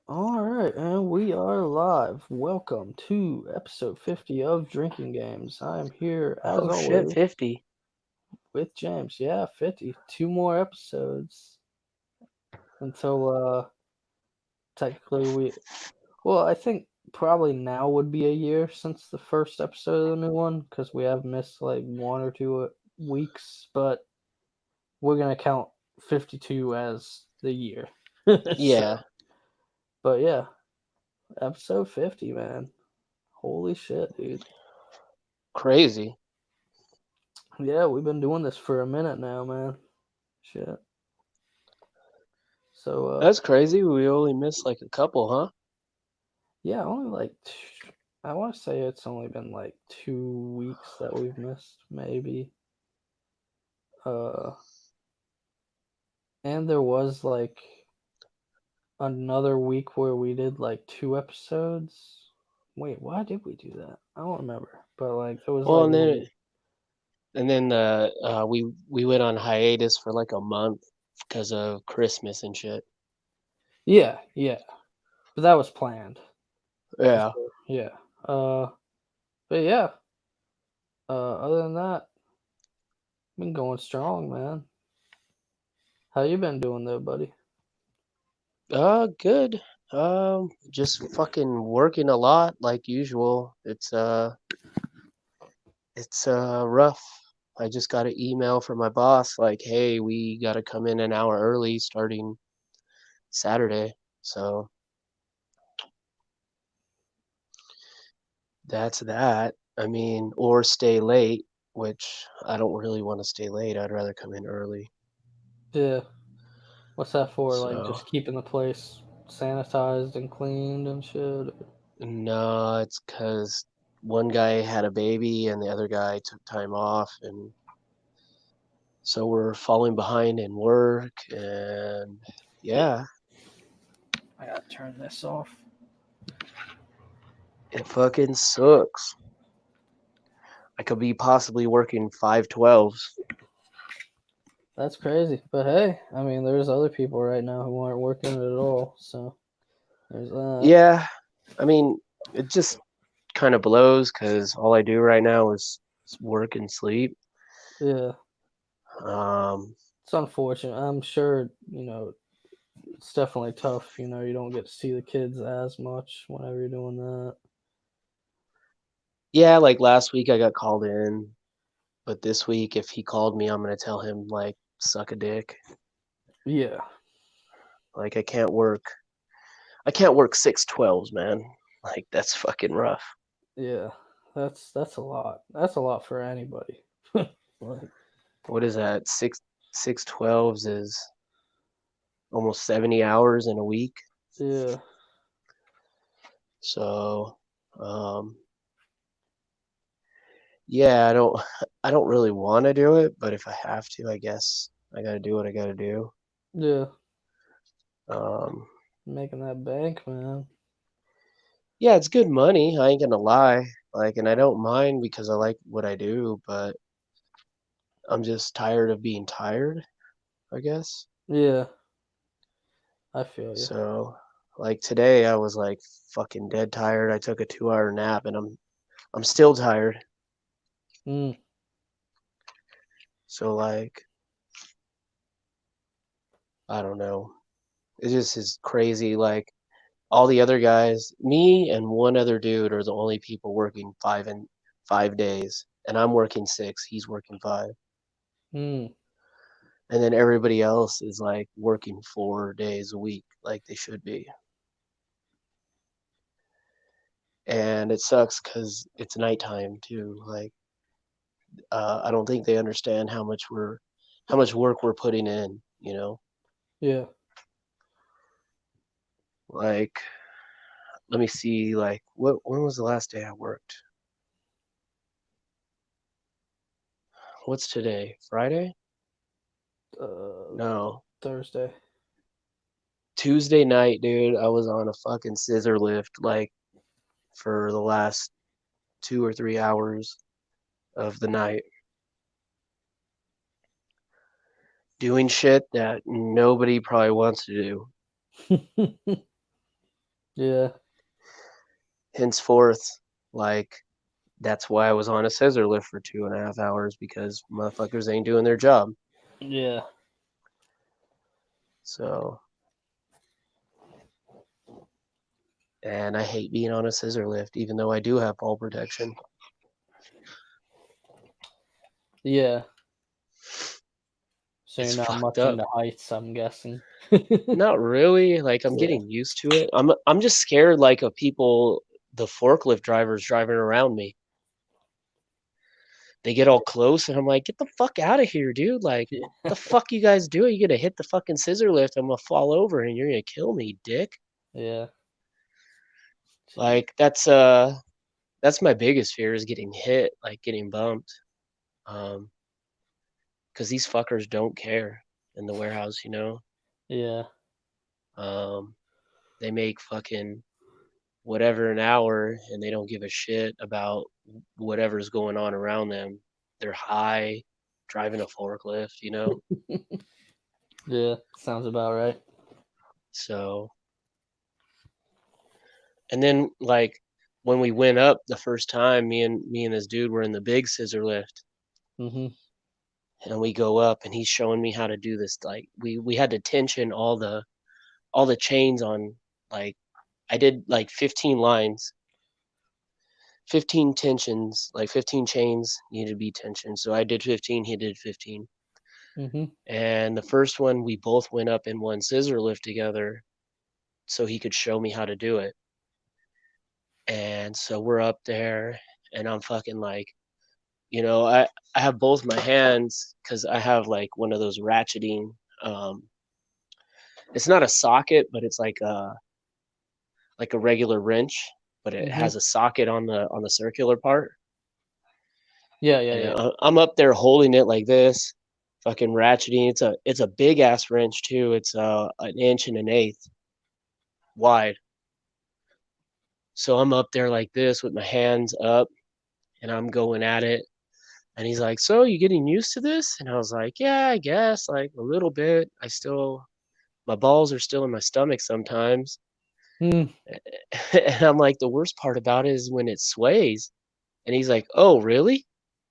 All right, and we are live. Welcome to episode 50 of Drinking Games. I am here, as Oh shit, always, 50. with James. Yeah, 50. Two more episodes until, technically well, I think probably now would be a year since the first episode of the new one, because we have missed like 1 or 2 weeks, but we're going to count 52 as the year. Yeah, But yeah, episode 50, man. Holy shit, dude. crazy. Yeah, we've been doing this for a minute now, man. Shit. So, That's crazy. We only missed like a couple, huh? yeah, only like, I want to say it's only been like 2 weeks that we've missed, maybe. Uh, and there was like another week where we did like 2 episodes. Wait, why did we do that? I don't remember. But like, there was Well, like and one then week. and then we went on hiatus for like a month because of Christmas and shit. Yeah, yeah. But that was planned for Yeah. sure. Yeah. But yeah. Other than that, been going strong, man. How you been doing there, buddy? Good. Just fucking working a lot like usual. It's rough. I just got an email from my boss like, "Hey, we got to come in an hour early starting Saturday." So, that's that. I mean, or stay late, which I don't really want to stay late. I'd rather come in early. Yeah. What's that for? Like So, just keeping the place sanitized and cleaned and shit? no, it's because one guy had a baby and the other guy took time off. And so we're falling behind in work. And yeah, I gotta turn this off. it fucking sucks. I could be possibly working 512s. That's crazy. But hey, I mean, there's other people right now who aren't working at all. So there's that. Yeah, I mean, it just kind of blows because all I do right now is work and sleep. Yeah. Um, It's unfortunate. I'm sure, it's definitely tough. You don't get to see the kids as much whenever you're doing that. yeah, like last week I got called in, but this week if he called me, I'm gonna tell him like suck a dick. Yeah. Like I can't work 612s, man. Like that's fucking rough. Yeah. That's a lot. That's a lot for anybody. Like, What is that? 612s is almost 70 hours in a week. yeah. So, um, yeah, I don't really want to do it, but if I have to, I guess I gotta do what I gotta do. Yeah. Um, Making that bank, man. yeah, it's good money. I ain't gonna lie. Like, and I don't mind because I like what I do, but I'm just tired of being tired, I guess. Yeah. I feel you. So, like today, I was like fucking dead tired. I took a 2 hour nap, and I'm still tired. Mm. So, like, I don't know. It just is crazy. Like all the other guys, me and one other dude are the only people working 5 days, and I'm working 6. He's working 5. Mm. And then everybody else is like working 4 days a week like they should be. And it sucks because it's nighttime too. Like I don't think they understand how much work we're putting in, you know. Yeah. Like let me see, like when was the last day I worked? What's today, Friday? Uh, No, Thursday. Tuesday night, dude. I was on a fucking scissor lift like for the last 2 or 3 hours of the night, doing shit that nobody probably wants to do. Yeah. Henceforth, like, that's why I was on a scissor lift for 2.5 hours, because motherfuckers ain't doing their job. Yeah. So, and I hate being on a scissor lift, even though I do have fall protection. Yeah. So you're It's not fucked much up. into heights, I'm guessing. Not really. Like, I'm Yeah. getting used to it. I'm just scared, like, of people, the forklift drivers driving around me. They get all close, and I'm like, get the fuck out of here, dude. Like, Yeah. what the fuck you guys doing? You're gonna hit the fucking scissor lift. I'm gonna fall over, and you're gonna kill me, dick. Yeah. Gee. Like, that's my biggest fear, is getting hit, like getting bumped. Because these fuckers don't care in the warehouse, you know. Yeah. Um, they make fucking whatever an hour, and they don't give a shit about whatever's going on around them. They're high, driving a forklift, you know. Yeah. Sounds about right. So, and then like when we went up the first time, me and this dude were in the big scissor lift, Mm-hmm. and we go up, and he's showing me how to do this. Like, we had to tension all the chains on, like, I did like 15 lines, 15 tensions, like 15 chains needed to be tensioned. So I did 15, he did 15. Mm-hmm. And the first one, we both went up in one scissor lift together so he could show me how to do it. And so we're up there, and I'm fucking like, I have both my hands, because I have like one of those ratcheting. It's not a socket, but it's like a regular wrench, but it Mm-hmm. has a socket on the circular part. Yeah. Yeah. And Yeah. I'm up there holding it like this, fucking ratcheting. It's a big ass wrench too. It's an inch and an eighth wide. So I'm up there like this with my hands up, and I'm going at it. And he's like, "So you getting used to this?" And I was like, "Yeah, I guess, like a little bit. My balls are still in my stomach sometimes." Mm. And I'm like, "The worst part about it is when it sways." And he's like, "Oh, really?"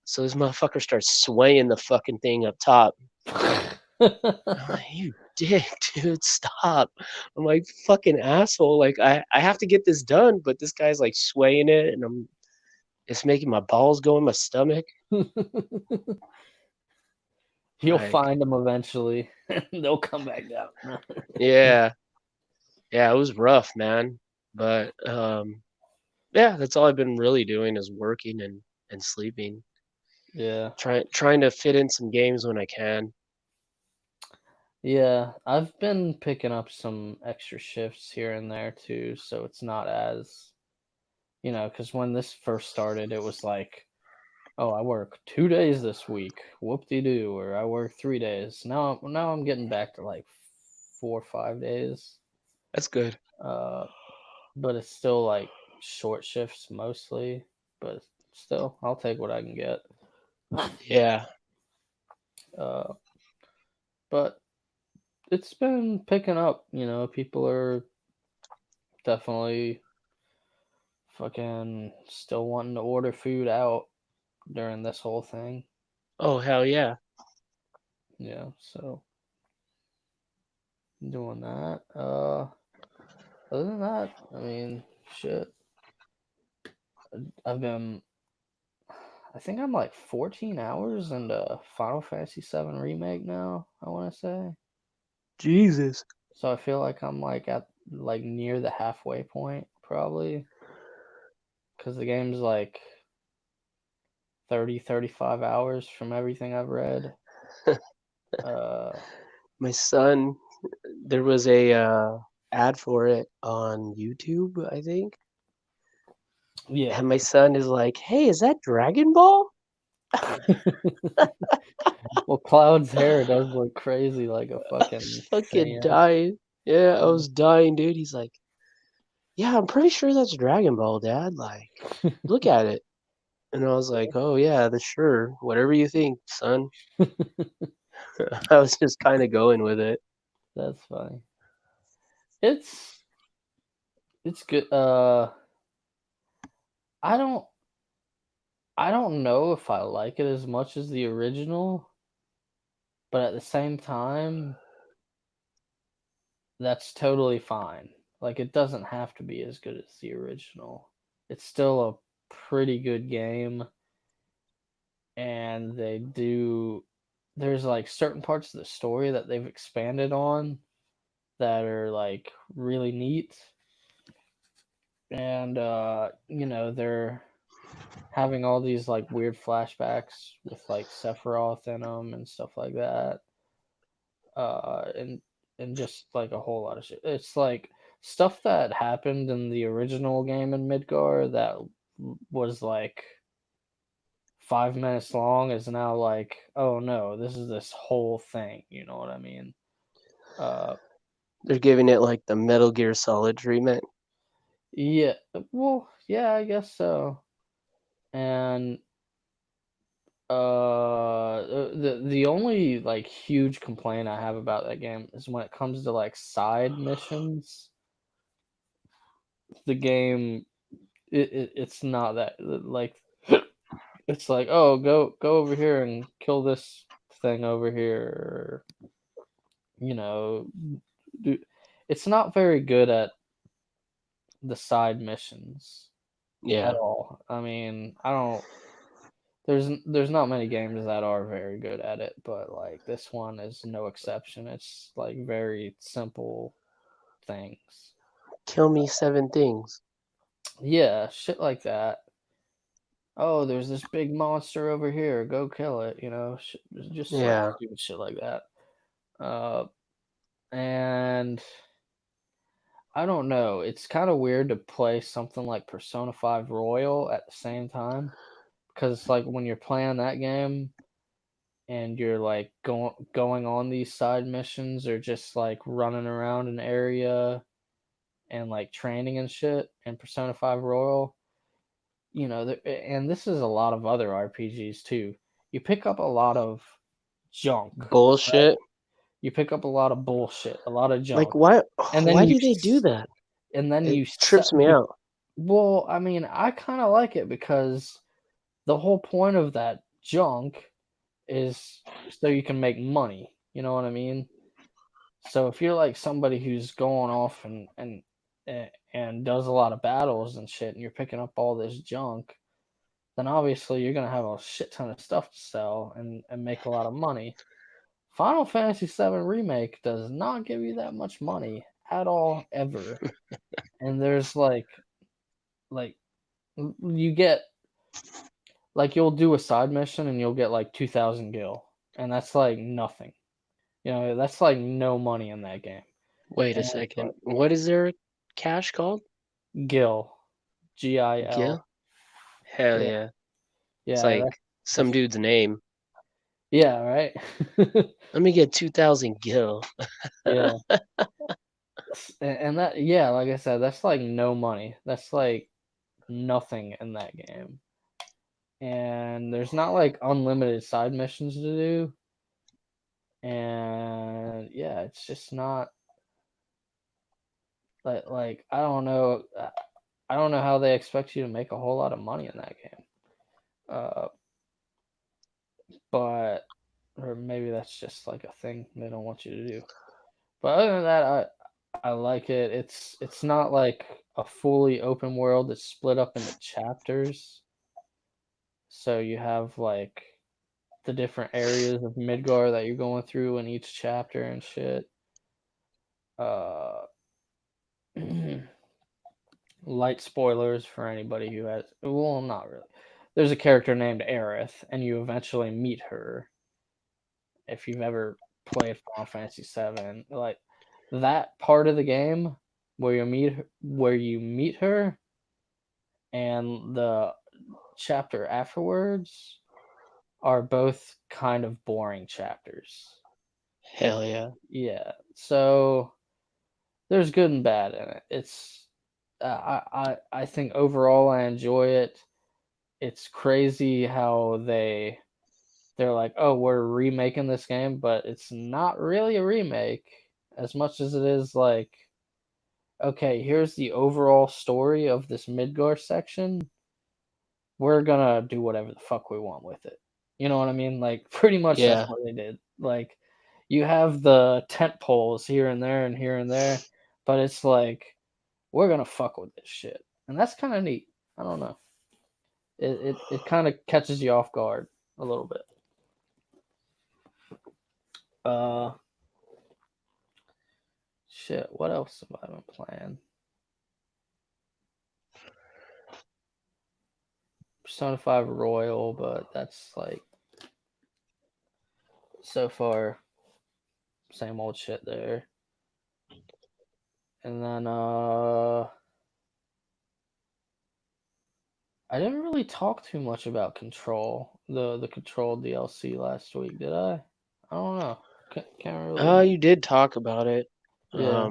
So this motherfucker starts swaying the fucking thing up top. I'm like, "You dick, dude, stop." I'm like, "Fucking asshole. Like, I have to get this done, but this guy's like swaying it, and it's making my balls go in my stomach." You'll Like, find them eventually. They'll come back down. yeah, yeah, it was rough, man. But yeah, that's all I've been really doing, is working and sleeping. Yeah. Trying to fit in some games when I can. Yeah. I've been picking up some extra shifts here and there too, so it's not as, because when this first started, it was like, oh, I work 2 days this week, whoop de doo, or I work 3 days. Now I'm getting back to like 4 or 5 days. That's good. Uh, but it's still like short shifts mostly. But still, I'll take what I can get. Yeah. Uh, but it's been picking up. People are definitely fucking still wanting to order food out during this whole thing. Oh, hell yeah. Yeah, so doing that. Other than that, I mean, shit. I've been. I think I'm like 14 hours into Final Fantasy VII Remake now. I want to say. Jesus. So I feel like I'm like at like near the halfway point probably, because the game's like 30, 35 hours from everything I've read. Uh, My son, there was a ad for it on YouTube, I think. yeah. And my son is like, "Hey, is that Dragon Ball?" Well, Cloud's hair does look crazy like a fucking Fucking fan. dying. Yeah, I was dying, dude. He's like, "Yeah, I'm pretty sure that's Dragon Ball, Dad. Like, look at it." And I was like, "Oh yeah, that's sure. Whatever you think, son." I was just kind of going with it. That's funny. It's It's good. I don't I don't know if I like it as much as the original, but at the same time, that's totally fine. Like, it doesn't have to be as good as the original. It's still a pretty good game, and there's, like, certain parts of the story that they've expanded on that are, like, really neat, and, they're having all these, like, weird flashbacks with, like, Sephiroth in them and stuff like that. And just like a whole lot of shit. It's like stuff that happened in the original game in Midgar that was like 5 minutes long is now like, oh no, this is this whole thing. You know what I mean? Uh, They're giving it like the Metal Gear Solid treatment. yeah. Well, yeah, I guess so. And the only like huge complaint I have about that game is when it comes to like side missions. The game it's not that like it's like, oh, go over here and kill this thing over here, or, you know, do, it's not very good at the side missions at Yeah. all. I mean, I don't there's not many games that are very good at it, but like this one is no exception. It's like very simple things. Kill me 7 things. Yeah, shit like that. Oh, there's this big monster over here. Go kill it. Just like Yeah. stupid shit like that. Uh, and I don't know. It's kind of weird to play something like Persona 5 Royal at the same time because it's like when you're playing that game and you're like going on these side missions or just like running around an area and like training and shit in Persona 5 Royal, and this is a lot of other RPGs too. You pick up a lot of junk, right? Bullshit. You pick up a lot of bullshit, a lot of Like junk, why? and then Why you do they do s- that? and then It you set. trips me out. Well, I mean, I kind of like it because the whole point of that junk is so you can make money. You know what I mean? So if you're like somebody who's going off and does a lot of battles and shit, and you're picking up all this junk, then obviously you're gonna have a shit ton of stuff to sell and make a lot of money. Final Fantasy VII Remake does not give you that much money at all ever. And there's like you get like you'll do a side mission and you'll get like 2,000 gil, and that's like nothing. That's like no money in that game. Wait a And second. but What is their cash called? Gil, Gil. Gil? Hell Yeah, yeah. It's yeah, like some that's dude's name. yeah, right. Let me get 2,000 gil. Yeah, and that yeah, like I said, that's like no money. That's like nothing in that game. And there's not like unlimited side missions to do. And yeah, it's just not like I don't know how they expect you to make a whole lot of money in that game. Uh, but or maybe that's just like a thing they don't want you to do. But other than that, I like it. It's not like a fully open world. It's split up into chapters. So you have like the different areas of Midgar that you're going through in each chapter and shit. Uh, light spoilers for anybody who has. Well, not really. There's a character named Aerith, and you eventually meet her. If you've ever played Final Fantasy VII, like that part of the game where you meet her, and the chapter afterwards are both kind of boring chapters. Hell yeah. Yeah, so there's good and bad in it. I think overall I enjoy it. It's crazy how they're like, oh, we're remaking this game, but it's not really a remake as much as it is like, okay, here's the overall story of this Midgar section. We're gonna do whatever the fuck we want with it. You know what I mean? Like, pretty much that's Yeah. what they did. Like, you have the tent poles here and there and here and there, but it's like, we're gonna fuck with this shit. And that's kind of neat. I don't know. It kind of catches you off guard a little bit. Uh, shit. What else have I been playing? Persona 5 Royal, but that's like so far same old shit there. And then I didn't really talk too much about Control, the Control DLC last week, did I? I don't know. Can't really. You did talk about it. Yeah,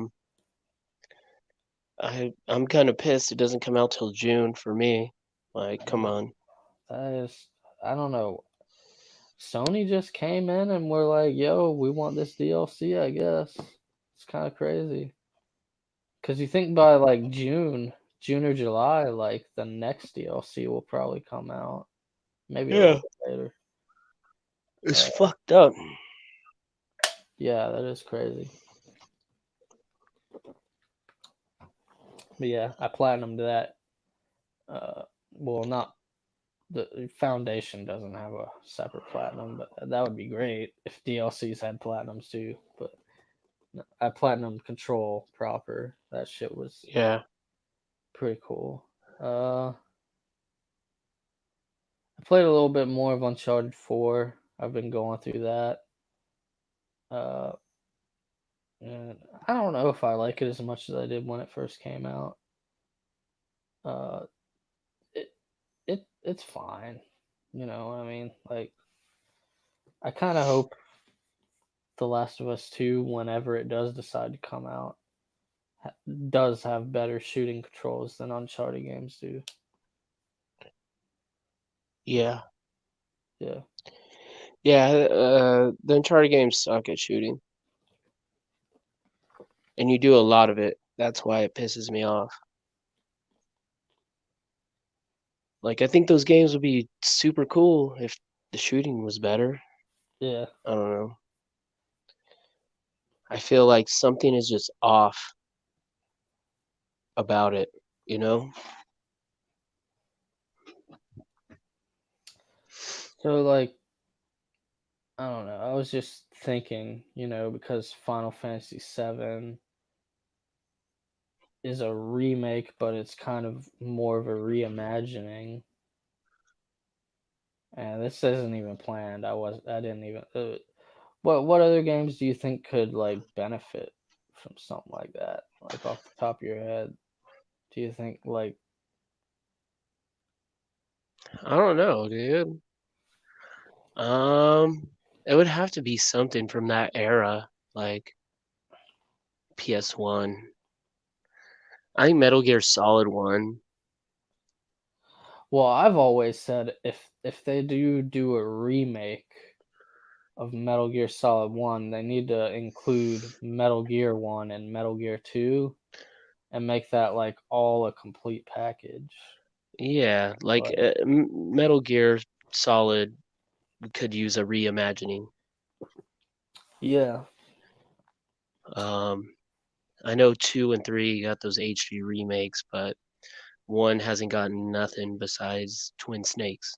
I'm kind of pissed it doesn't come out till June for me. Like, come on. that is. I don't know. Sony just came in and we're like, "Yo, we want this DLC." I guess it's kind of crazy. Cause you think by like June or July, like the next DLC will probably come out. Maybe a little Yeah, bit later. it's Uh, fucked up. yeah, that is crazy. But yeah, I platinumed that. Well, not the Foundation doesn't have a separate platinum, but that would be great if DLCs had platinums too. But no, I platinumed Control proper. That shit was Yeah. pretty cool. I played a little bit more of Uncharted 4. I've been going through that. Uh, and I don't know if I like it as much as I did when it first came out. Uh, it it's fine. You know what I mean? Like, I kind of hope The Last of Us 2, whenever it does decide to come out, does have better shooting controls than Uncharted games do. Yeah. Yeah. Yeah, the Uncharted games suck at shooting. And you do a lot of it. That's why it pisses me off. Like, I think those games would be super cool if the shooting was better. Yeah. I don't know. I feel like something is just off about it, you know? So, like, I don't know. I was just thinking, because Final Fantasy VII is a remake, but it's kind of more of a reimagining. And this isn't even planned. I didn't even. What other games do you think could like benefit from something like that? Like off the top of your head, do you think like I don't know, dude. Um, it would have to be something from that era, like PS1. I think Metal Gear Solid 1. well, I've always said if they do a remake of Metal Gear Solid 1, they need to include Metal Gear 1 and Metal Gear 2 and make that like all a complete package. Yeah, like Like Metal Gear Solid could use a reimagining. yeah. Um, I know 2 and 3 got those HD remakes, but 1 hasn't gotten nothing besides Twin Snakes.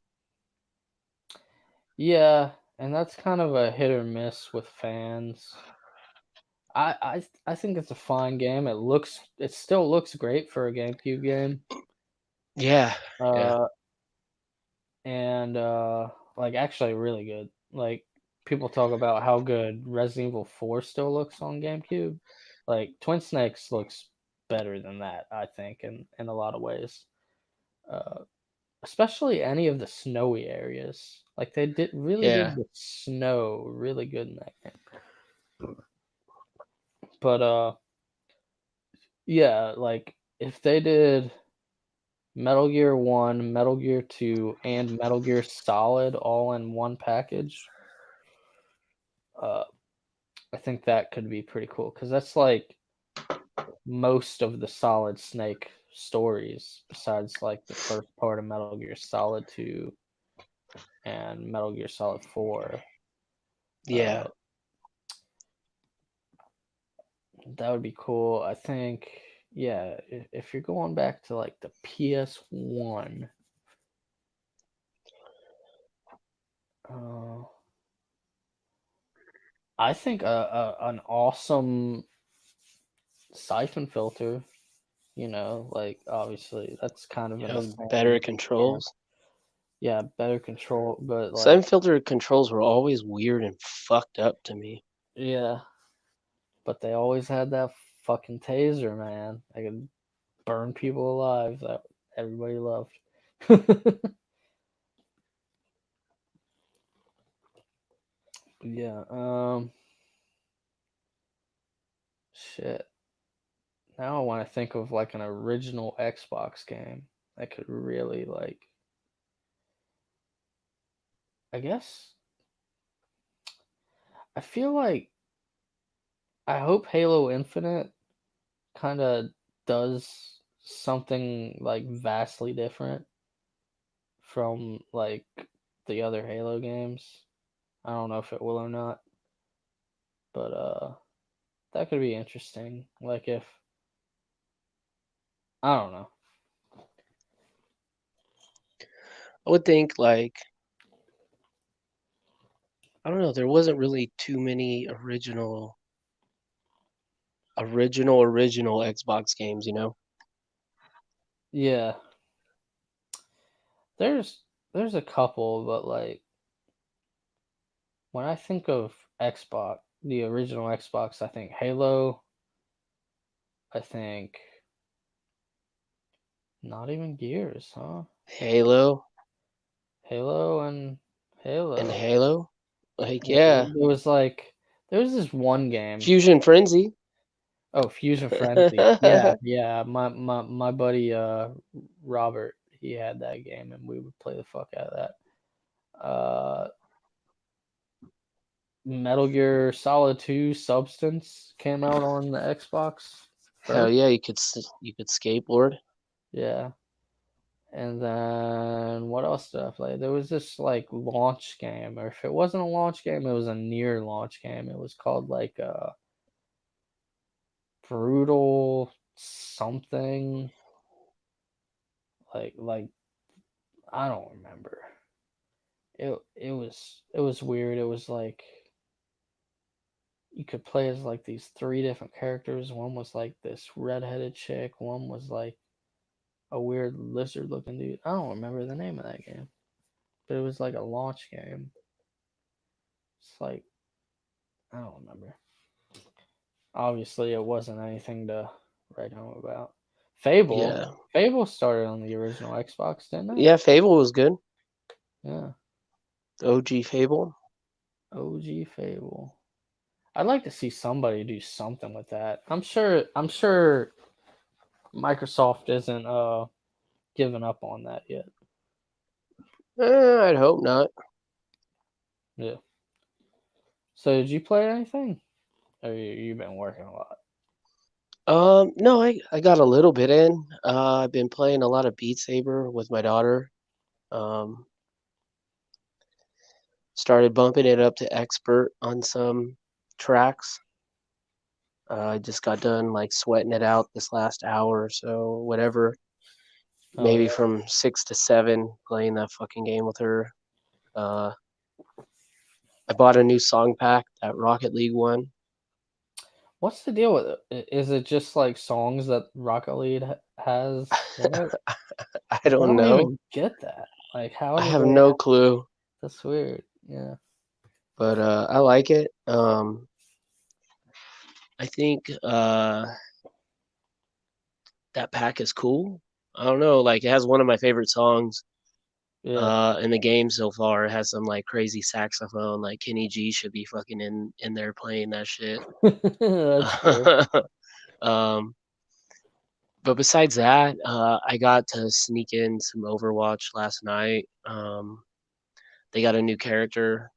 Yeah, and that's kind of a hit or miss with fans. I think it's a fine game. It still looks great for a GameCube game. Yeah, yeah, Uh, and like actually really good. Like people talk about how good Resident Evil 4 still looks on GameCube. Like Twin Snakes looks better than that, I think, in a lot of ways. Uh, Especially any of the snowy areas. Like they did yeah, the snow really good in that game. But yeah, like if they did Metal Gear 1, Metal Gear 2, and Metal Gear Solid all in one package, uh I think that could be pretty cool cuz that's like most of the Solid Snake stories, besides like the first part of Metal Gear Solid 2 and Metal Gear Solid 4. Yeah. Uh, that would be cool. I think, yeah, if you're going back to like the PS1, uh, I think an awesome Siphon Filter, like obviously that's kind of You an know, expanded better game. controls. Yeah, better control, but Some like, filter controls were always weird and fucked up to me. yeah, but they always had that fucking taser, man. They could burn people alive. That everybody loved. Yeah. Shit. Now I want to think of like an original Xbox game that could really like. I guess I feel like I hope Halo Infinite kind of does something like vastly different from like the other Halo games. I don't know if it will or not, but that could be interesting. Like if I don't know. I would think like I don't know, there wasn't really too many original Xbox games, you know? Yeah, there's a couple, but like when I think of Xbox, the original Xbox, I think Halo. I think not even Gears, huh? Halo Halo and and Halo. Halo. Like Yeah, yeah. there was like there was this one game. Fusion Frenzy. Oh, Fusion Frenzy. Yeah, yeah. My buddy Robert, he had that game and we would play the fuck out of that. Metal Gear Solid 2 Substance came out on the Xbox Hell first. yeah, you could skateboard. Yeah. And then what else did I play? There was this like launch game, or if it wasn't a launch game, it was a near launch game. It was called like Brutal something. Like I don't remember. It was weird. It was like you could play as like these three different characters. One was like this redheaded chick. One was like a weird lizard looking dude. I don't remember the name of that game, but it was like a launch game. It's like I don't remember. Obviously, it wasn't anything to write home about. Fable. Yeah. Fable started on the original Xbox, didn't it? Yeah, Fable was good. Yeah. OG Fable. OG Fable. I'd like to see somebody do something with that. I'm sure Microsoft isn't giving up on that yet. I'd hope not. Yeah. So did you play anything? Or you've been working a lot? No, I got a little bit in. I've been playing a lot of Beat Saber with my daughter. Um, Started bumping it up to expert on some tracks. I just got done like sweating it out this last hour or so, whatever. Oh Maybe yeah. from 6 to 7 playing that fucking game with her. Uh, I bought a new song pack, that Rocket League one. What's the deal with it? Is it just like songs that Rocket League has in it? I I don't don't know. even get that. Like, how I did have they no have? clue, That's weird. Yeah. but I like it. I think that pack is cool. I don't know, like it has one of my favorite songs Yeah. in the game so far. It has some like crazy saxophone, like Kenny G should be fucking in there playing that shit. That's true. um, but besides that, I got to sneak in some Overwatch last night. They got a new character.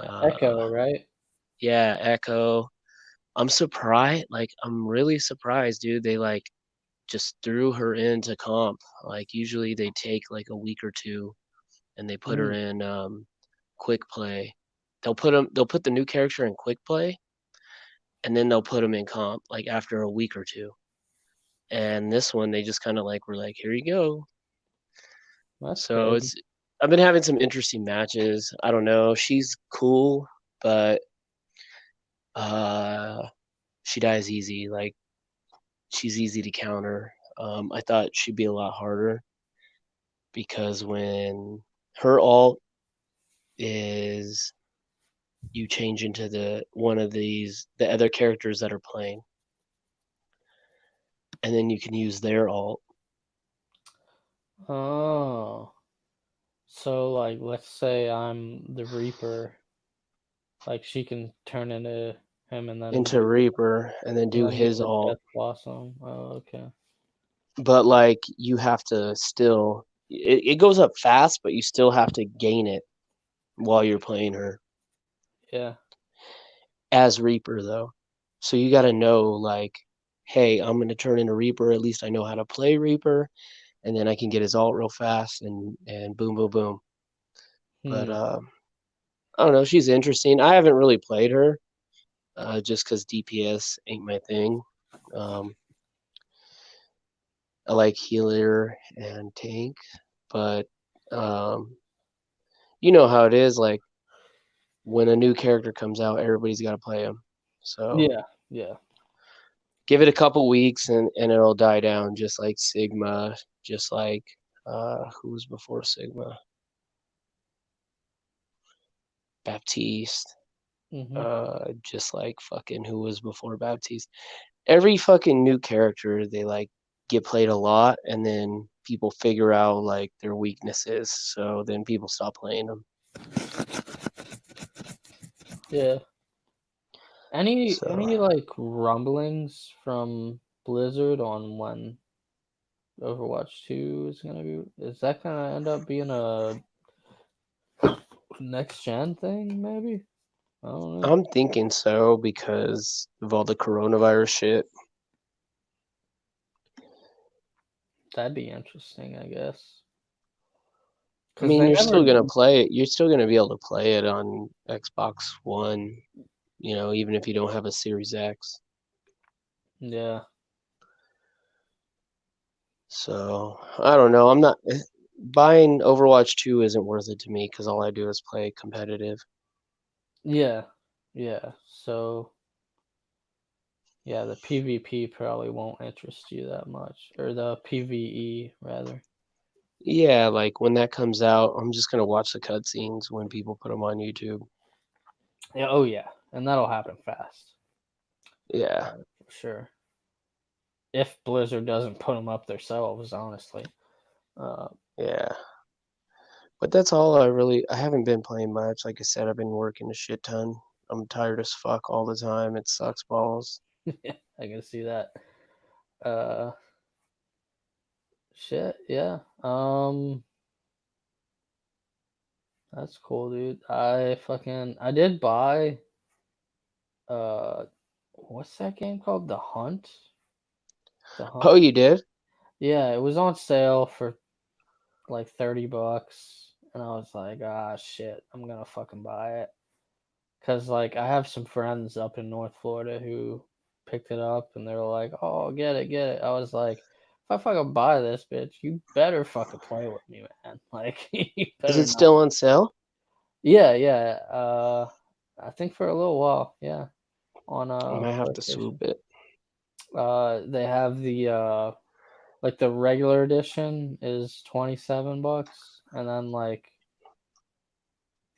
Echo, Uh, right? yeah, Echo. I'm surprised. Like, I'm really surprised, dude. They like just threw her into comp. Like, usually they take like a week or two and they put her Mm. in quick play. They'll put the new character in quick play and then they'll put them in comp like after a week or two. And this one they just kind of like were like, here you go. That's So crazy. I've been having some interesting matches. I don't know. She's cool, but uh she dies easy. Like, she's easy to counter. I thought she'd be a lot harder because when her ult is you change into the other characters that are playing, and then you can use their ult. Oh, so like, let's say I'm the Reaper, like she can turn into him and then Into Reaper and then do do his the ult. Death Blossom. Oh, okay. But like you have to still it goes up fast, but you still have to gain it while you're playing her Yeah. as Reaper though. So you gotta know like, hey, I'm gonna turn into Reaper, at least I know how to play Reaper, and then I can get his ult real fast and boom boom boom. But Hmm. I don't know, she's interesting. I haven't really played her, just because DPS ain't my thing. Um, I like healer and tank, but um, you know how it is. Like when a new character comes out, everybody's got to play him. So Yeah. Yeah. give it a couple weeks and it'll die down, just like Sigma, just like who was before Sigma? Baptiste. Mm-hmm. Just like fucking who was before Baptiste. Every fucking new character they like get played a lot and then people figure out like their weaknesses, so then people stop playing them. Yeah. Any So like rumblings from Blizzard on when Overwatch 2 is gonna be? Is that gonna end up being a next gen thing? Maybe. I don't know. I'm thinking so because of all the coronavirus shit. That'd be interesting, I guess. I Cause mean, they you're never. still gonna play it. You're still gonna be able to play it on Xbox One, even if you don't have a Series X. Yeah. So I don't know. I'm not buying Overwatch 2 isn't worth it to me because all I do is play competitive. Yeah. Yeah. So yeah, the PvP probably won't interest you that much, or the PvE rather. Yeah, like when that comes out, I'm just gonna watch the cutscenes when people put them on YouTube. Yeah. Oh yeah, and that'll happen fast. Yeah, For sure. If Blizzard doesn't put them up themselves, honestly. Uh, yeah. But that's all I haven't been playing much. Like I said, I've been working a shit ton. I'm tired as fuck all the time. It sucks balls. I can see that. Uh, shit. Yeah. That's cool, dude. I did buy uh, what's that game called? The Hunt. The Hunt. Oh, you did? Yeah, it was on sale for like $30, and I was like, ah, shit, I'm gonna fucking buy it. Cause like I have some friends up in North Florida who picked it up, and they were like, "Oh, get it, get it." I was like, "If I fucking buy this, bitch, you better fucking play with me, man. Like, you Is better it not." still on sale? Yeah, yeah. I think for a little while, yeah, on I might have to PlayStation. swoop it. They have the like the regular edition is $27, and then like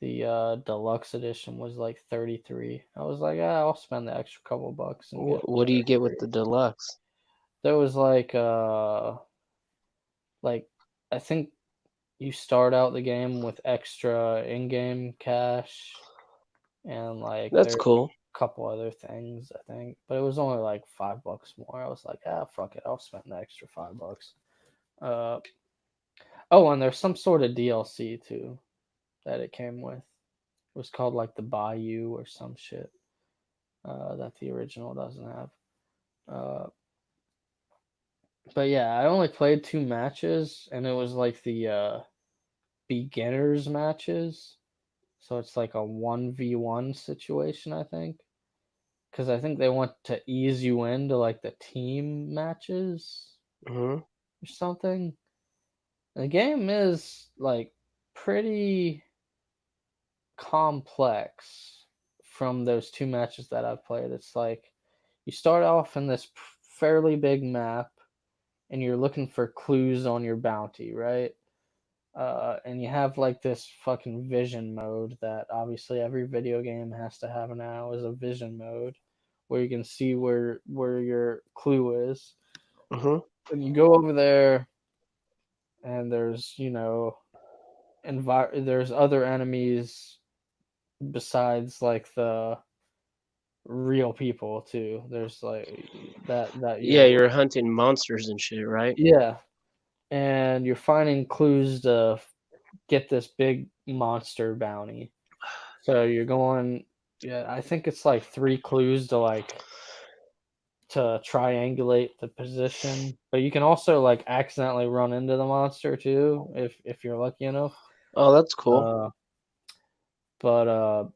the deluxe edition was like 33. I was like, ah, I'll spend the extra couple bucks and get What do better you get with the experience. deluxe? There was like I think you start out the game with extra in-game cash, and like That's there's cool. a couple other things I think, but it was only like $5 more. I was like, ah, fuck it, I'll spend the extra $5. Uh oh, and there's some sort of DLC too that it came with. It was called like the Bayou or some shit. that the original doesn't have. But yeah, I only played 2 matches, and it was like the beginners matches. So it's like a 1v1 situation, I think. Because I think they want to ease you into like the team matches Hmm. or something. The game is like pretty complex from those 2 matches that I've played. It's like you start off in this fairly big map and you're looking for clues on your bounty, right? And you have like this fucking vision mode that obviously every video game has to have now is a vision mode where you can see where your clue is. Hmm. And you go over there and there's there's other enemies besides like the real people too. There's like that Yeah, you're you're hunting monsters and shit, right? yeah, and you're finding clues to get this big monster bounty. So you're going, yeah, I think it's like 3 clues to triangulate the position, but you can also like accidentally run into the monster too if you're lucky enough. Oh, that's cool. Uh, but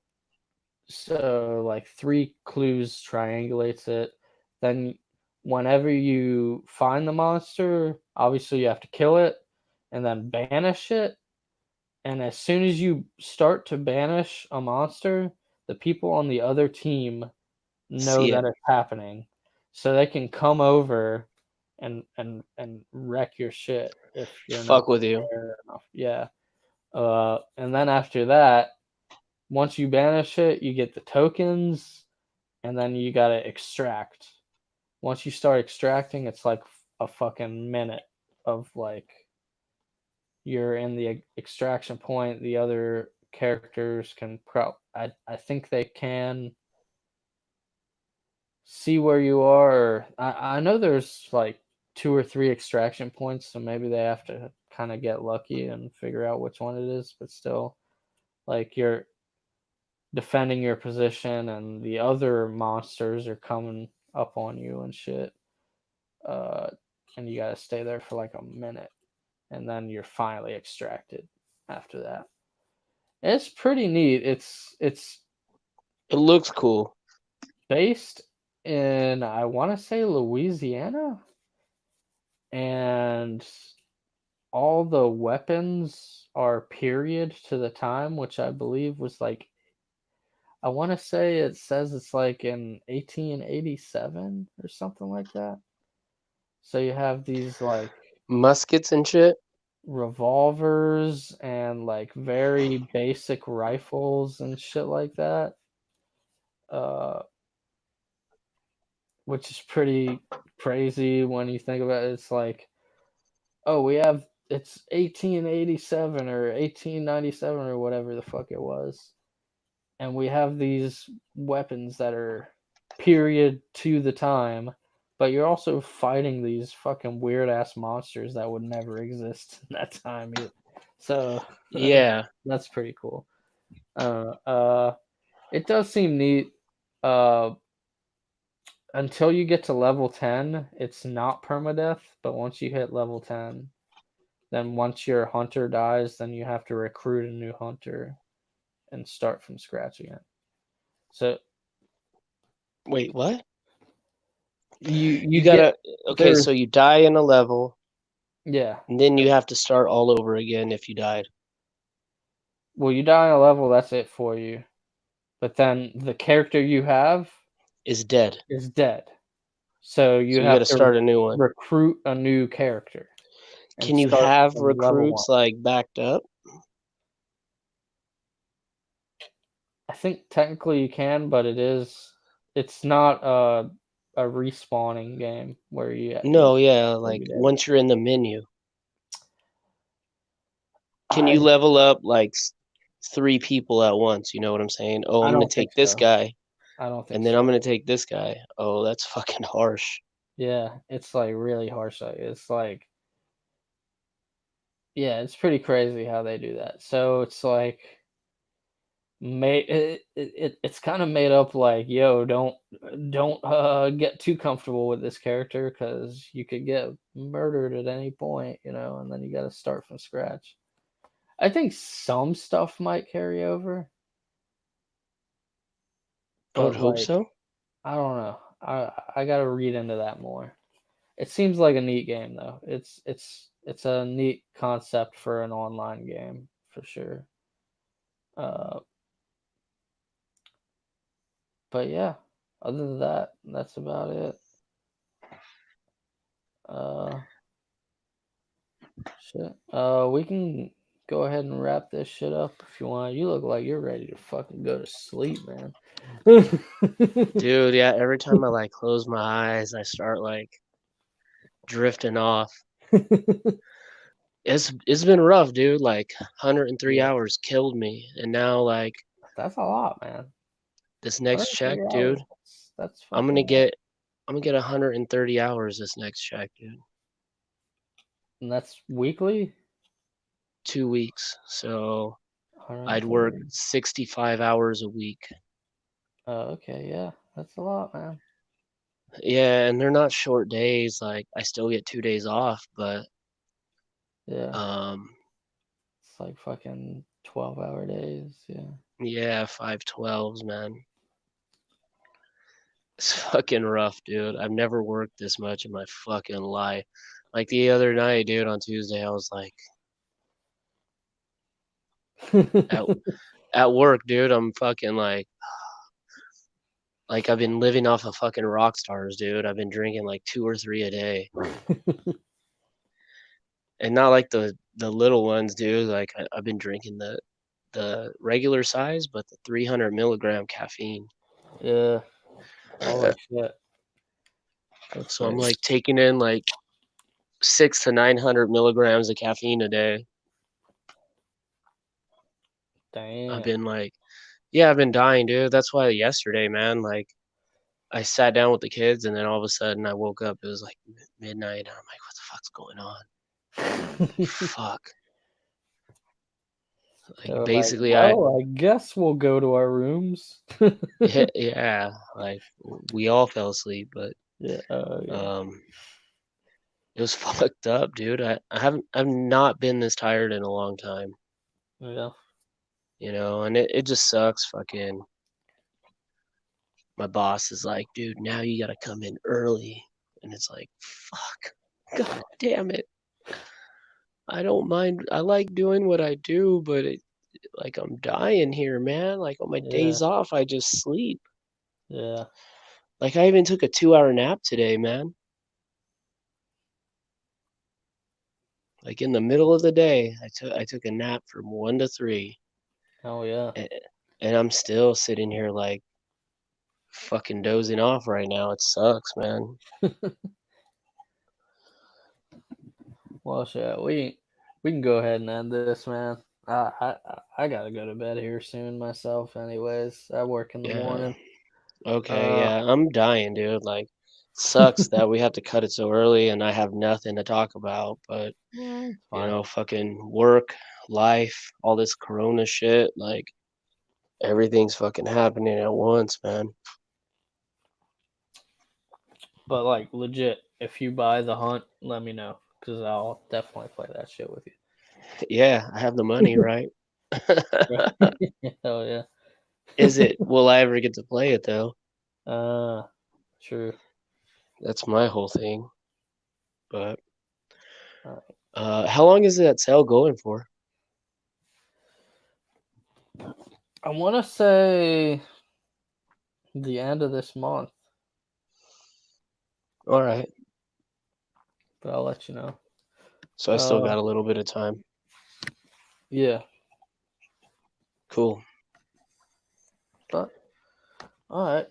so like 3 clues triangulates it. Then whenever you find the monster, obviously you have to kill it and then banish it. And as soon as you start to banish a monster, the people on the other team know See that it. it's happening. So they can come over and wreck your shit if you're not Fuck with you. there enough. Yeah. And then after that, once you banish it, you get the tokens, and then you gotta extract. Once you start extracting, it's like a fucking minute of like you're in the extraction point. The other characters can I think they can see where you are. I know there's like 2 or 3 extraction points, so maybe they have to kind of get lucky and figure out which one it is. But still, like you're defending your position, and the other monsters are coming up on you and shit. Uh, and you gotta stay there for like a minute, and then you're finally extracted after that. It's pretty neat. It's It looks cool. based in, I want to say, Louisiana, and all the weapons are period to the time, which I believe was like, I want to say it says it's like in 1887 or something like that. So you have these like Muskets and shit. revolvers and like very basic rifles and shit like that. Uh, which is pretty crazy when you think about it. It's like, oh, it's 1887 or 1897 or whatever the fuck it was, and we have these weapons that are period to the time, but you're also fighting these fucking weird ass monsters that would never exist in that time. So Yeah. that's pretty cool. It does seem neat. Uh, until you get to level 10, it's not permadeath, but once you hit level 10, then once your hunter dies, then you have to recruit a new hunter and start from scratch again. So Wait, what? you You get gotta. Okay, there's so you die in a level, yeah. and then you have to start all over again if you died. Well, you die on a level, that's it for you. But then the character you have Is dead. is dead. So you So you have gotta to start a new one. recruit a new character and Can you start have from level 1. recruits like backed up? I think technically you can, but it's not a respawning game where you No, yeah, like every day. once you're in the menu. Can I you level up like 3 people at once? You know what I'm saying? Oh, I I'm gonna don't think take this so. guy, I don't think and then so. I'm gonna take this guy. Oh, that's fucking harsh. Yeah, it's like really harsh. It's like yeah, it's pretty crazy how they do that. So it's like it's kind of made up like, yo, don't get too comfortable with this character because you could get murdered at any point, and then you got to start from scratch. I think some stuff might carry over, I would but hope like, so. I don't know. I got to read into that more. It seems like a neat game though. It's a neat concept for an online game for sure. Uh, but yeah, other than that, that's about it. Uh, shit. We can go ahead and wrap this shit up if you want. You look like you're ready to fucking go to sleep, man. Dude, yeah, every time I like close my eyes, I start like drifting off. It's been rough, dude. Like 103 Yeah, hours killed me, and now like that's a lot, man. this next check, 103 hours. dude. That's I'm fucking gonna a lot. get I'm gonna get 130 hours this next check, dude. And that's weekly. 2 weeks, so I'd work 130. 65 hours a week. Okay, yeah, that's a lot, man. Yeah, and they're not short days. Like I still get 2 days off, but Yeah, um, it's like fucking 12-hour days. Yeah. yeah, 5/12s, man. It's fucking rough, dude. I've never worked this much in my fucking life. Like the other night, dude, on Tuesday, I was at at work, dude. I'm fucking like I've been living off of fucking rock stars, dude. I've been drinking like 2 or 3 a day, and not like the little ones, dude. Like I've been drinking the regular size, but the 300 milligram caffeine. Yeah. Holy shit. That's So I'm crazy. like taking in like 600 to 900 milligrams of caffeine a day. I've Damn. been like, yeah, I've been dying, dude. That's why yesterday, man, like I sat down with the kids and then all of a sudden I woke up. It was like midnight. And I'm like, what the fuck's going on? Fuck. Like They're like, basically, well, I guess we'll go to our rooms. yeah, like we all fell asleep, but Yeah. Oh, yeah. um, it was fucked up, dude. I've not been this tired in a long time, Yeah. and it just sucks. Fucking, my boss is like, dude, now you gotta come in early, and it's like, fuck, god damn it. I don't mind. I like doing what I do, but like I'm dying here, man. Like on my Yeah. days off, I just sleep. Yeah. Like I even took a 2 hour nap today, man. Like in the middle of the day, I took a nap from 1 to 3, Oh, yeah. and, and I'm still sitting here like fucking dozing off right now. It sucks, man. Well, shit. We can go ahead and end this, man. I gotta go to bed here soon myself. Anyways, I work in the Yeah. morning. Okay. Uh, Yeah. I'm dying, dude. Like, sucks that we have to cut it so early, and I have nothing to talk about. But it's fine. fucking work, life, all this Corona shit. Like, everything's fucking happening at once, man. But like legit, if you buy the hunt, let me know because I'll definitely play that shit with Yeah, I have the money, right? you. Hell yeah. Is it? Will I ever get to play it though? uh, true. That's my whole thing. But Uh, how long is that sale going for? I want to say the end of this month, All right. but I'll let you know. So I still Uh, got a little bit of time. yeah. Cool. But all right,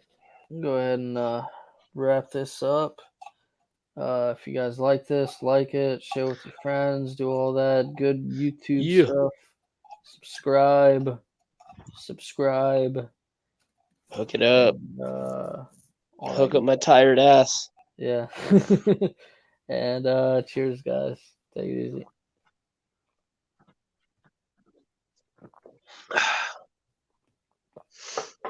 go ahead and wrap this up. If you guys like this, like it, share with your friends, do all that good YouTube Yeah. stuff. Subscribe. Hook it up. All that Hook up good my stuff. tired ass. Yeah. And cheers, guys. Take it easy.